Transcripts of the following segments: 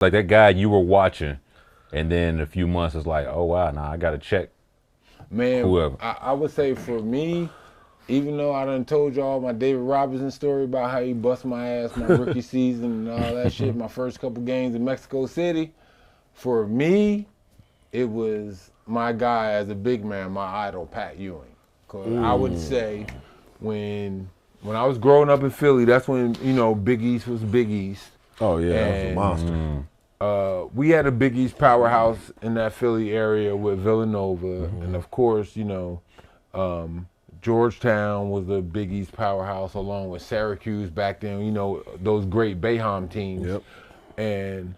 Like that guy you were watching, and then in a few months it's like, oh wow, I got to check. Man, Whoever. I would say for me, even though I done told y'all my David Robinson story about how he bust my ass my rookie season and all that shit, my first couple games in Mexico City, for me, it was my guy as a big man, my idol, Pat Ewing. 'Cause I would say when I was growing up in Philly, that's when, Big East was Big East. Oh, yeah, that was a monster. We had a Big East powerhouse in that Philly area with Villanova, and of course, Georgetown was a Big East powerhouse along with Syracuse back then, those great Boeheim teams. Yep. And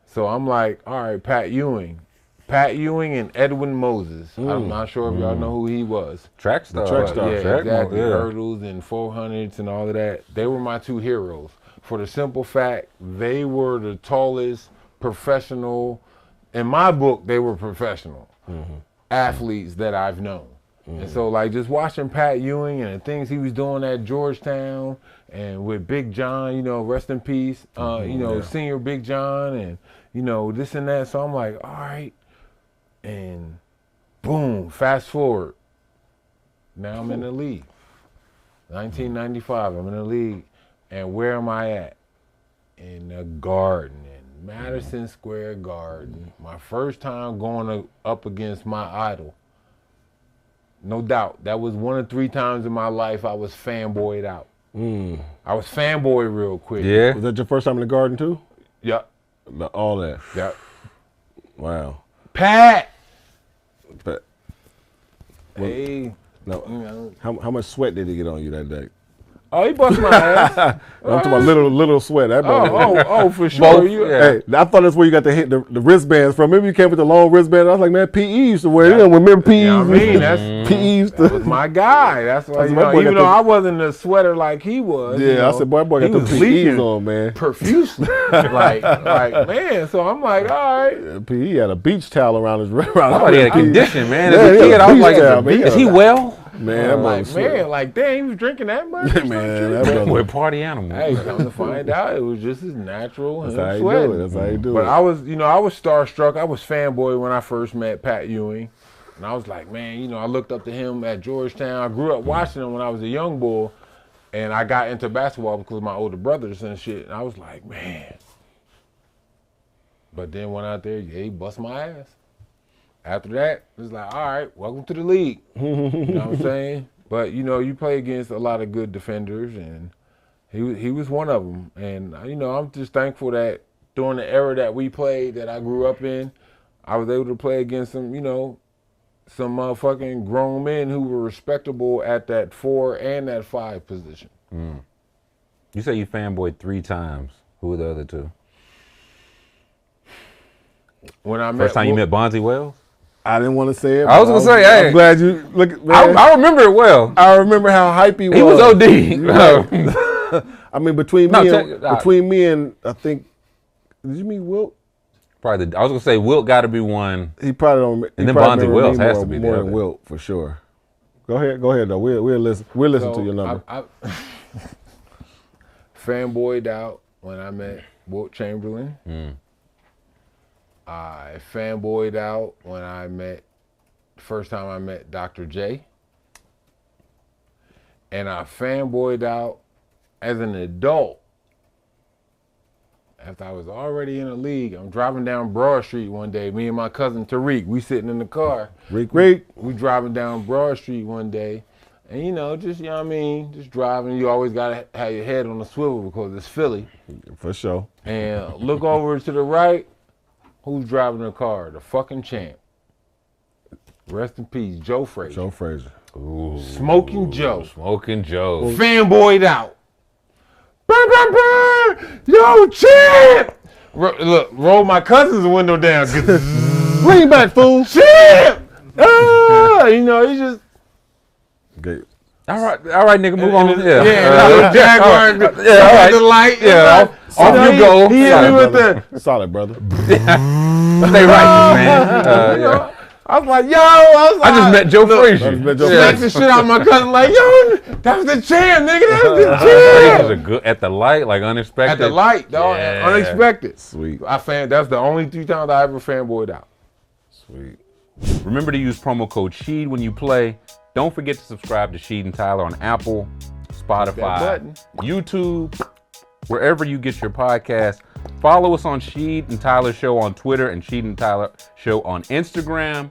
so I'm like, all right, Pat Ewing and Edwin Moses. I'm not sure if y'all know who he was. Track star. Yeah, exactly. Hurdles and 400s and all of that. They were my two heroes. For the simple fact, they were the tallest professional, in my book, they were professional athletes that I've known. And so, like, just watching Pat Ewing and the things he was doing at Georgetown and with Big John, rest in peace, senior Big John and, this and that. So I'm like, all right. And boom, fast forward. Now I'm in the league. 1995, I'm in the league. And where am I at? In the Garden, in Madison Square Garden. My first time going up against my idol. No doubt. That was one of 3 times in my life I was fanboyed out. I was fanboy real quick. Yeah. Was that your first time in the Garden, too? Yep. All that? Yep. Wow. Pat! Hey. No. How much sweat did he get on you that day? Oh, he bust my ass. I'm talking about little sweat. That For sure. Hey, I thought that's where you got to hit the wristbands from. Maybe you came with the long wristband. I was like, man, PE used to wear them. Remember PE? Yeah, that's PE used to. That was my guy. That's why, even though I wasn't a sweater like he was. Yeah, I said, boy got the PEs on, man. Profusely. like, man. So I'm like, all right. PE had a beach towel around his wrist. Somebody had a condition, man. As a kid, I was like, is he well? Man, damn, he was drinking that much? Man, that boy, party animal. Hey, come to find out, it was just as natural. That's how you do it. That's how you do it. But I was starstruck. I was fanboy when I first met Pat Ewing. And I was like, man, I looked up to him at Georgetown. I grew up watching him when I was a young boy. And I got into basketball because of my older brothers and shit. And I was like, man. But then went out there, he bust my ass. After that, it's like, all right, welcome to the league. You know what I'm saying? But, you play against a lot of good defenders, and he was one of them. And, I'm just thankful that during the era that we played, that I grew up in, I was able to play against some motherfucking grown men who were respectable at that 4 and that 5 position. You say you fanboyed 3 times. Who were the other 2? First time you met Bonzi Wells? I didn't want to say it. I was going to say, hey. I'm glad you look. Man, I remember it well. I remember how hype he was. He was OD. I mean, between me and I think, did you meet Wilt? Probably. I was going to say Wilt got to be one. He probably don't. And then Bonzi Wells has to be more than Wilt for sure. Go ahead though. We'll listen. We'll listen to your number. I fanboyed out when I met Wilt Chamberlain. I fanboyed out when first time I met Dr. J. And I fanboyed out as an adult after I was already in the league. I'm driving down Broad Street one day, me and my cousin Tariq, we sitting in the car. Reek. We driving down Broad Street one day. And just driving, you always gotta have your head on the swivel because it's Philly. For sure. And look over to the right. Who's driving the car? The fucking champ. Rest in peace, Joe Frazier. Ooh, Smoking Joe. Fanboyed out. Burn. Yo, champ! Look, roll my cousin's window down. Bring back, fool. Champ! He just... Okay. All right, nigga, move on. Yeah, Jaguar. All right. The light. Yeah, off you go. He hit me with the... Solid, brother. Stay righteous, man. I was like, I just met Joe Frazier. Smacked the shit out of my cousin, like, yo, that was the champ, nigga. That was the Frazier's champ. a good at the light, like unexpected. At the light, dog. Yeah. Unexpected. Sweet. That's the only 3 times I ever fanboyed out. Sweet. Remember to use promo code SHEED when you play. Don't forget to subscribe to Sheed and Tyler on Apple, Spotify, YouTube, wherever you get your podcast. Follow us on Sheed and Tyler Show on Twitter and Sheed and Tyler Show on Instagram.